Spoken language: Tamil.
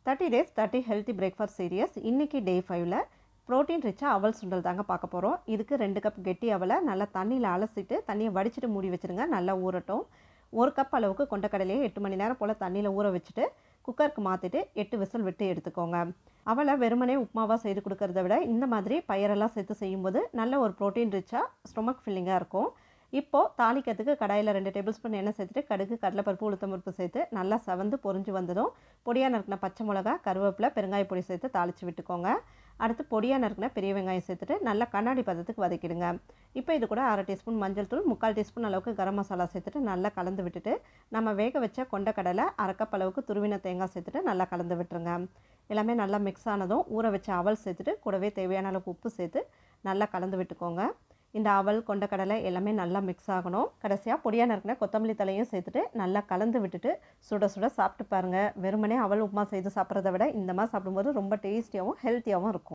30 days 30 ஹெல்த்தி பிரேக்ஃபாஸ்ட் சீரியஸ். இன்றைக்கி டே 5ல் ப்ரோட்டீன் ரிச்சாக அவல் சுண்டல் தாங்க பார்க்க போகிறோம். இதுக்கு 2 கப் கெட்டி அவலை நல்லா தண்ணியில் அலசிட்டு தண்ணியை வடிச்சிட்டு மூடி வச்சுருங்க. நல்லா ஊறட்டும். 1 கப் அளவுக்கு கொண்டக்கடலையை 8 மணி நேரம் போல் தண்ணியில் ஊற வச்சுட்டு குக்கருக்கு மாற்றிட்டு 8 விசில் விட்டு எடுத்துக்கோங்க. அவலை வெறுமனே உப்புமாவாக செய்து கொடுக்கறத விட இந்த மாதிரி பயிரெல்லாம் சேர்த்து செய்யும்போது நல்ல ஒரு ப்ரோட்டீன் ரிச்சாக ஸ்டொமக் ஃபில்லிங்காக இருக்கும். இப்போது தாளிக்கிறதுக்கு கடாயில் 2 டேபிள் ஸ்பூன் எண்ணெய் சேர்த்துட்டு கடுகு, கடலைப்பருப்பு, உளுத்தம்பருப்பு சேர்த்து நல்லா செவந்து பொரிஞ்சு வந்ததும் பொடியாக நறுக்கின பச்சை மிளகா, கருவேப்பிலை, பெருங்காய பொடி சேர்த்து தாளித்து விட்டுக்கோங்க. அடுத்து பொடியாக நறுக்கின பெரிய வெங்காயம் சேர்த்துட்டு நல்லா கண்ணாடி பதத்துக்கு வதக்கிடுங்க. இப்போ இது கூட 1/2 டீஸ்பூன் மஞ்சள் தூள், 3/4 டீஸ்பூன் அளவுக்கு கரம் மசாலா சேர்த்துட்டு நல்லா கலந்து விட்டுட்டு நம்ம வேக வச்ச கொண்டக்கடலை 1/2 கப் அளவுக்கு துருவின தேங்காய் சேர்த்துட்டு நல்லா கலந்து விட்டுருங்க. எல்லாமே நல்லா மிக்ஸ் ஆனதும் ஊற வச்ச அவல் சேர்த்துட்டு கூடவே தேவையான அளவுக்கு உப்பு சேர்த்து நல்லா கலந்து விட்டுக்கோங்க. இந்த அவல், கொண்டக்கடலை எல்லாமே நல்லா மிக்ஸ் ஆகணும். கடைசியாக பொடியாக நறுக்கின கொத்தமல்லி தலையும் சேர்த்துட்டு நல்லா கலந்து விட்டுட்டு சுட சுட சாப்பிட்டு பாருங்கள். வெறுமனே அவல் உப்புமா செய்து சாப்பிட்றத விட இந்த மாதிரி சாப்பிடும்போது ரொம்ப டேஸ்டியாகவும் ஹெல்த்தியாகவும் இருக்கும்.